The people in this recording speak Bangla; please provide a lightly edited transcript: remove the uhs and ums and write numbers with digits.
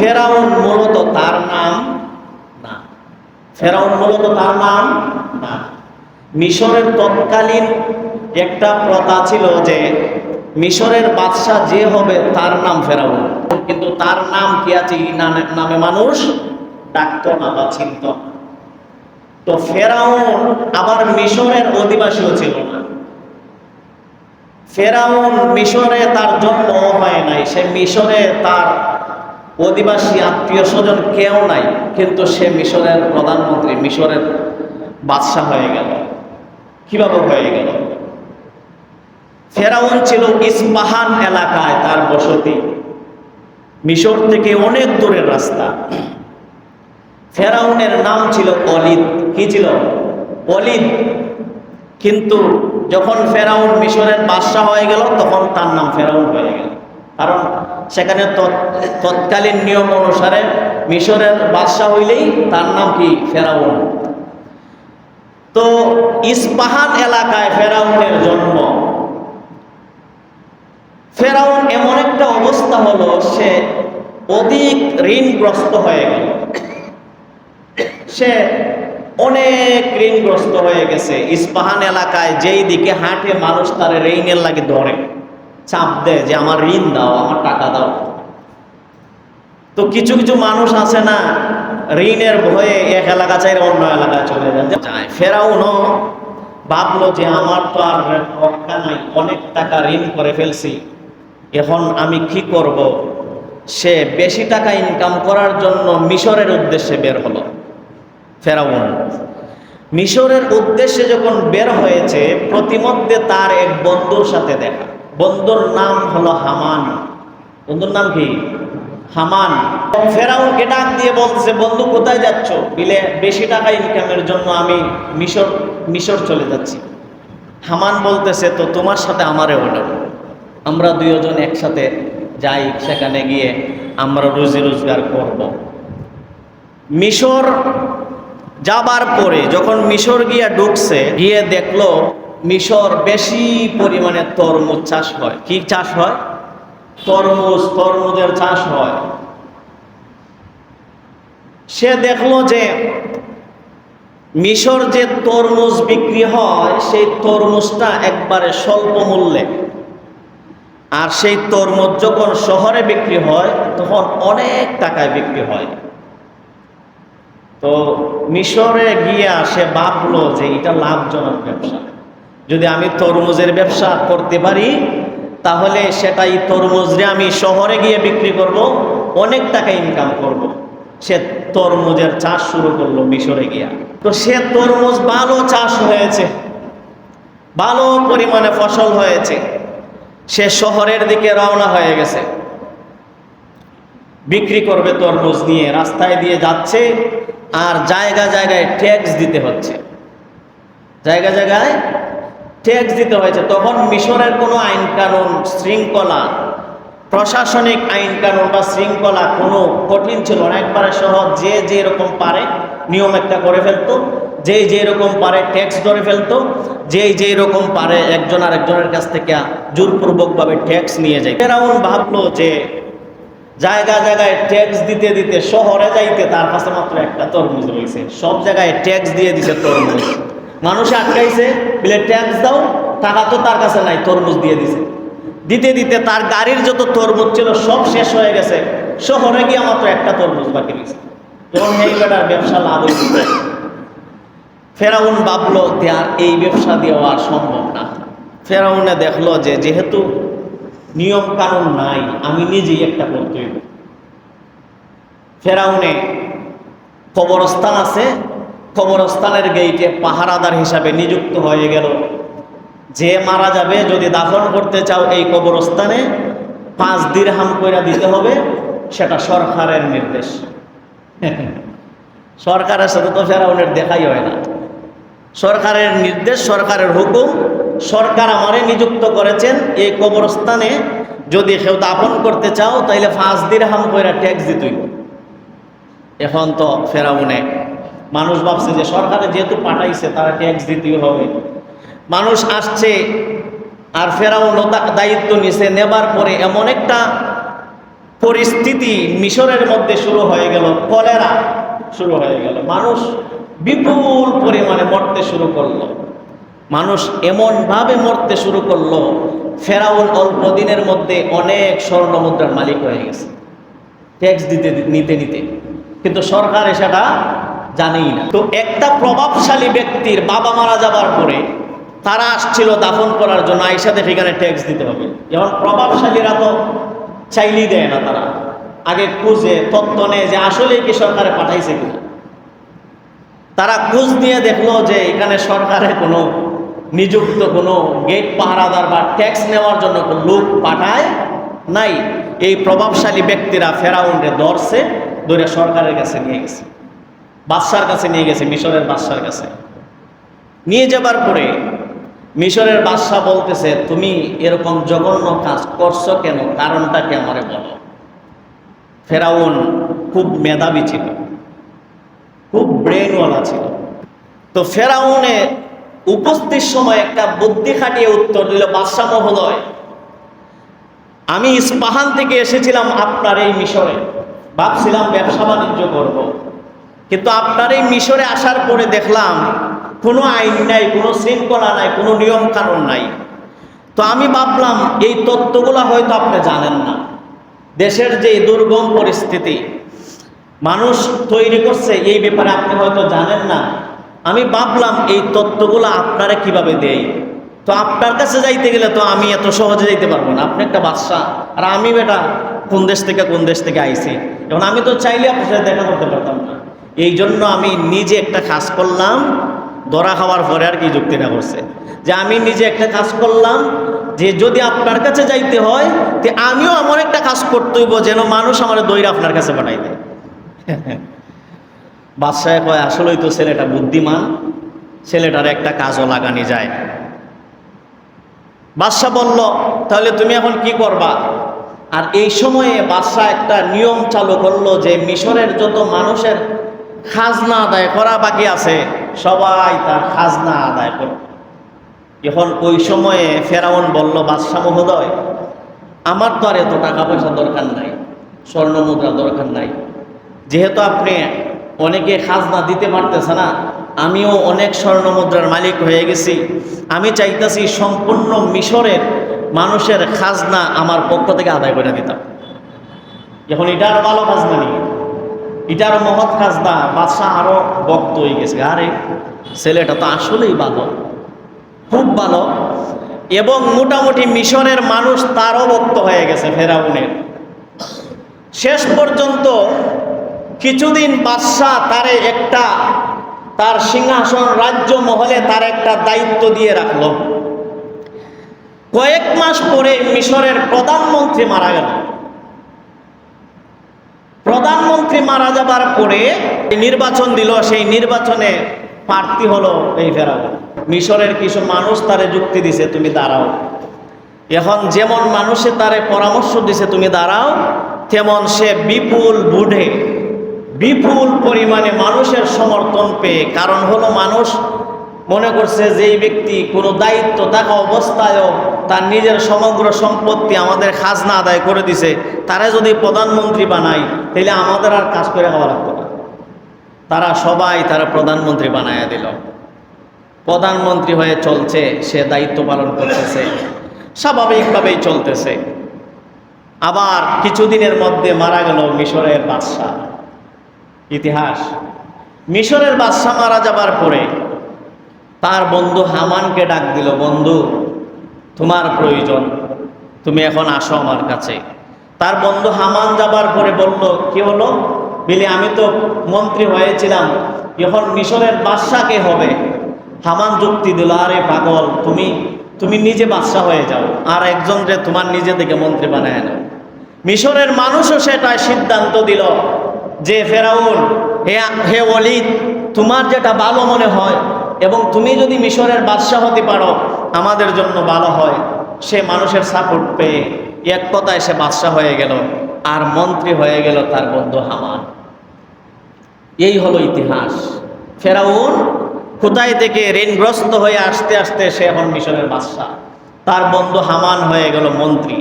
ফেরাউন মূলত তার নাম না, ফেরাউন মূলত তার নাম না। মিশরের তৎকালীন একটা প্রথা ছিল যে মিশরের বাদশাহ যে হবে তার নাম ফেরাউন, কিন্তু তার নাম কি আছে এই নামে মানুষ ডাকত না বা চিনত। তো ফেরাউন আবার মিশরের অধিবাসীও ছিল না। ফেরাউন মিশরে তার জন্ম হয় নাই, সে মিশরে তার অধিবাসী আত্মীয় স্বজন কেউ নাই, কিন্তু সে মিশরের প্রধানমন্ত্রী, মিশরের বাদশাহ হয়ে গেল। কিভাবে হয়ে গেল? ফেরাউন ছিল ইস্পাহান এলাকায় তার বসতি, মিশর থেকে অনেক দূরের রাস্তা। ফেরাউনের নাম ছিল অলিদ। কি ছিল? অলিদ। কিন্তু যখন ফেরাউন মিশরের বাদশাহ হয়ে গেল তখন তার নাম ফেরাউন হয়ে গেল, কারণ সেখানে তৎকালীন নিয়ম অনুসারে মিশরের বাদশাহ হইলেই তার নাম কি ফেরাউন। তো ইস্পাহান এলাকায় ফেরাউনের জন্ম। ফেরাউন এমন একটা অবস্থা হলো, সে অধিক ঋণগ্রস্ত হয়ে গেল। সে অনেক ঋণগ্রস্ত হয়ে গেছে। ইস্পাহান এলাকায় যেই দিকে হাঁটে মানুষ তার ঋণের লাগে ধরে, চাপ দেয় যে আমার ঋণ দাও, আমার টাকা দাও। তো কিছু কিছু মানুষ আছে না, ঋণের ভয়ে এক এলাকা চাইলে অন্য এলাকায় চলে যায়। ফেরাউনও ভাবলো যে আমার তো আর রক্ষা নাই, অনেক টাকা ঋণ করে ফেলছি, এখন আমি কি করব। সে বেশি টাকা ইনকাম করার জন্য মিশরের উদ্দেশ্যে বের হলো। ফেরাউন মিশরের উদ্দেশ্যে যখন বের হয়েছে, প্রতিমধ্যে তার এক বন্ধুর সাথে দেখা। বন্ধুর নাম হলো হামান। বন্ধুর নাম কি? হামান। ফেরাউনকে ডাক দিয়ে বলতেছে, বন্ধু কোথায় যাচ্ছ? বিলে বেশি টাকা ইনকামের জন্য আমি মিশর চলে যাচ্ছি। হামান বলতেছে, তো তোমার সাথে আমারে হলো, আমরা দুইজন একসাথে যাই, সেখানে গিয়ে আমরা রুজি রোজগার করব। মিশর যাবার পরে যখন মিশর গিয়ে ঢুকছে, গিয়ে দেখলো মিশর বেশি পরিমাণে তরমুজ চাষ হয়। কি চাষ হয়? তরমুজের চাষ হয়। সে দেখলো যে মিশর যে তরমুজ বিক্রি হয়, সেই তরমুজটা একবারে স্বল্প মূল্যে, আর সেই তরমুজ যখন শহরে বিক্রি হয় তখন অনেক টাকায় বিক্রি হয়। তো মিশরে গিয়া সে ভাবলো যে এটা লাভজনক ব্যবসা, যদি আমি তরমুজের ব্যবসা করতে পারি তাহলে সেটাই তরমুজরে আমি শহরে গিয়ে বিক্রি করব, অনেক টাকা ইনকাম করব। সে তরমুজের চাষ শুরু করলো মিশরে গিয়া। তো সে তরমুজ ভালো চাষ হয়েছে, ভালো পরিমাণে ফসল হয়েছে। সে শহরের দিকে রওনা হয়ে গেছে, বিক্রি করবে তরমুজ নিয়ে। রাস্তায় দিয়ে যাচ্ছে, আর জায়গায় জায়গায় ট্যাক্স দিতে হচ্ছে, জায়গায় জায়গায় ট্যাক্স দিতে হয়েছে। তখন মিশরের কোনো আইন কানুন শৃঙ্খলা, প্রশাসনিক আইন কানুন বা শৃঙ্খলা কোনো কঠিন ছিল না, একবারে সহজ। যে যেরকম পারে নিয়ম একটা করে ফেলতো, যে রকম পারে ট্যাক্স ধরে ফেলতো, যে রকম পারে একজন আরেকজনের কাছ থেকে জোরপূর্বকভাবে ট্যাক্স নিয়ে যায়। ফেরাউন ভাবলো যে জায়গায় জায়গায় ট্যাক্স দিতে দিতে শহরে যাইতে তার কাছে মাত্র একটা তরমুজ রয়েছে, সব জায়গায় ট্যাক্স দিয়ে দিছে তরমুজ। মানুষ আটকাইছে, বলে ট্যাক্স দাও, টাকা তো তার কাছে নাই, তরমুজ দিয়ে দিছে। দিতে দিতে তার গাড়ির যত তরমুজ ছিল সব শেষ হয়ে গেছে, শহরে গিয়ে মাত্র একটা তরমুজ বাকি রয়েছে। তখন এই বেটার ব্যবসা লাভ হয়েছে। ফেরাউন ভাবলো যে আর এই ব্যবসা দেওয়া আর সম্ভব না। ফেরাউনে দেখলো যে যেহেতু নিয়ম কানুন নাই, আমি নিজেই একটা করতে হইব। ফেরাউনে কবরস্থান আছে, কবরস্থানের গেইটে পাহারাদার হিসাবে নিযুক্ত হয়ে গেল। যে মারা যাবে যদি দাফন করতে চাও এই কবরস্থানে 5 দিরহাম কইরা দিতে হবে, সেটা সরকারের নির্দেশ। সরকারের সাথে তো ফেরাউনের দেখাই হয় না। সরকারের নির্দেশ, সরকারের হুকুম, সরকার আমারে নিযুক্ত করেছেন এই কবরস্থানে যদি কেউ দাফন করতে চাও তাইলে 5 দিরহাম কইরা ট্যাক্স দিতেই। এখন তো ফেরাউনে মানুষ ভাবছে যে সরকারে যেহেতু পাঠাইছে তারা ট্যাক্স দিতেই হবে। মানুষ আসছে, আর ফেরাউন দায়িত্ব নিছে, নেবার পরে এমন একটা পরিস্থিতি মিশরের মধ্যে শুরু হয়ে গেল, কলেরা শুরু হয়ে গেল, মানুষ বিপুল পরিমাণে মরতে শুরু করলো। মানুষ এমনভাবে মরতে শুরু করলো, ফেরাউন অল্প দিনের মধ্যে অনেক স্বর্ণ মুদ্রার মালিক হয়ে গেছে, ট্যাক্স নিতে নিতে, কিন্তু সরকার সেটা জানেই না। তো একটা প্রভাবশালী ব্যক্তির বাবা মারা যাবার পরে তারা আসছিল দাফন করার জন্য, আইসা দেখে এখানে ট্যাক্স দিতে হবে। যেমন প্রভাবশালীরা তো চাইলেই দেয় না, তারা আগে খুঁজে তথ্য নেয় যে আসলে কি সরকারে পাঠাইছে কিনা। তারা খোঁজ নিয়ে দেখলো যে এখানে সরকারের কোনো নিযুক্ত কোনো গেট পাহারাদার বা ট্যাক্স নেওয়ার জন্য কোনো লোক পাঠায় নাই। এই প্রভাবশালী ব্যক্তিরা ফেরাউনরে ধরে সরকারের কাছে নিয়ে গেছে, বাদশার কাছে নিয়ে গেছে, মিশরের বাদশার কাছে নিয়ে যাবার পরে মিশরের বাদশা বলতেছে, তুমি এরকম জঘন্য কাজ করছো কেন, কারণটা কি আমারে বলো। ফেরাউন খুব মেধাবী ছিল, খুব ব্রেনওয়ালা ছিল। তো ফেরাউনে উপস্থিত সময় একটা বুদ্ধি খাটিয়ে উত্তর দিল, বাদশা মহোদয়, আমি ইস্পাহান থেকে এসেছিলাম আপনার এই মিশরে, ভাবছিলাম ব্যবসা বাণিজ্য করব, কিন্তু আপনার এই মিশরে আসার পরে দেখলাম কোনো আইন নাই, কোনো শৃঙ্খলা নাই, কোনো নিয়ম কানুন নাই। তো আমি ভাবলাম এই তত্ত্বগুলো হয়তো আপনি জানেন না, দেশের যে দুর্গম পরিস্থিতি মানুষ তৈরি করছে এই ব্যাপারে আপনি হয়তো জানেন না। আমি ভাবলাম এই তত্ত্বগুলো আপনারা কিভাবে দেয়। তো আপনার কাছে যাইতে গেলে তো আমি এত সহজে যাইতে পারবো না, আপনি একটা বাদশা আর আমি বেটা কোন দেশ থেকে আইছি, এবং আমি তো চাইলে আপনার সাথে দেখা করতে পারতাম না। এই জন্য আমি নিজে একটা কাজ করলাম, ধরা খাওয়ার পরে আর কি যুক্তিটা করছে যে আমি নিজে একটা কাজ করলাম যে যদি আপনার কাছে যাইতে হয় তো আমিও এমন একটা কাজ করতে হইব যেন মানুষ আমার দইরা আপনার কাছে পাঠাই দেয়। বাদশাহ কয়, আসলেই তো ছেলেটা বুদ্ধিমান, ছেলেটার একটা কাজও লাগানি যায়। বাদশাহ বলল, তাহলে তুমি এখন কি করবা। আর এই সময়ে বাদশাহ একটা নিয়ম চালু করলো যে মিশরের যত মানুষের খাজনা আদায় করা বাকি আছে সবাই তার খাজনা আদায় করবে। এখন ওই সময়ে ফেরাউন বলল, বাদশাহ মহোদয়, আমার তো আর এত টাকা পয়সা দরকার নাই, স্বর্ণ মুদ্রা দরকার নাই, যেহেতু আপনি অনেকে খাজনা দিতে পারতেছে না, আমিও অনেক স্বর্ণ মুদ্রার মালিক হয়ে গেছি, আমি চাইতেছি সম্পূর্ণ মিশরের মানুষের খাজনা আমার পক্ষ থেকে আদায় করে দিতাম। এখন এটার ভালো খাজনা নেই, এটার মহৎ খাজনা। বাদশাহ আরো বক্ত হয়ে গেছে, আরে ছেলেটা তো আসলেই ভালো, খুব ভালো। এবং মোটামুটি মিশরের মানুষ তারও ভক্ত হয়ে গেছে ফেরাউনের। শেষ পর্যন্ত কিছুদিন বাদশাহ তার সিংহাসন রাজ্য মহলে তার একটা দায়িত্ব দিয়ে রাখলো। কয়েক মাস পরে মিশরের প্রধানমন্ত্রী মারা গেল। প্রধানমন্ত্রী মারা যাবার পরে নির্বাচন দিল, সেই নির্বাচনে প্রার্থী হলো এই ফেরাউন। মিশরের কিছু মানুষ তারে যুক্তি দিছে, তুমি দাঁড়াও। এখন যেমন মানুষে তারে পরামর্শ দিছে তুমি দাঁড়াও, তেমন সে বিপুল পরিমাণে মানুষের সমর্থন পেয়ে, কারণ হলো মানুষ মনে করছে যে এই ব্যক্তি কোনো দায়িত্ব থাকা অবস্থায়ও তার নিজের সমগ্র সম্পত্তি আমাদের খাজনা আদায় করে দিছে, তারা যদি প্রধানমন্ত্রী বানায় তাহলে আমাদের আর কাজ করে খাওয়া লাগতো না। তারা প্রধানমন্ত্রী বানায়া দিল। প্রধানমন্ত্রী হয়ে চলছে, সে দায়িত্ব পালন করতেছে, স্বাভাবিকভাবেই চলতেছে। আবার কিছুদিনের মধ্যে মারা গেল মিশরের বাদশাহ। ইতিহাস, মিশরের বাদশাহ মারা যাবার পরে তার বন্ধু হামানকে ডাক দিল, বন্ধু তোমার প্রয়োজন, তুমি এখন আসো আমার কাছে। তার বন্ধু হামান যাবার পরে বলল, কি হলো বলে, আমি তো মন্ত্রী হয়েছিলাম, এখন মিশরের বাদশাহ কে হবে। হামান যুক্তি দিল, আরে পাগল, তুমি নিজে বাদশাহ হয়ে যাও, আর একজনকে তোমার নিজে থেকে মন্ত্রী বানায় নাও। মিশরের মানুষও সেটা সিদ্ধান্ত দিল যে ফেরাউন, হে ওয়ালিদ, তোমার যেটা ভালো মনে হয় এবং তুমি যদি মিশরের বাদশাহ হতে পারো আমাদের জন্য ভালো হয়। সে মানুষের সাপোর্ট পেয়ে এক কথায় সে বাদশাহ হয়ে গেল, আর মন্ত্রী হয়ে গেল তার বন্ধু হামান। এই হলো ইতিহাস। ফেরাউন কোথায় থেকে ঋণগ্রস্ত হয়ে আস্তে আস্তে সে এখন মিশরের বাদশাহ, তার বন্ধু হামান হয়ে গেল মন্ত্রী।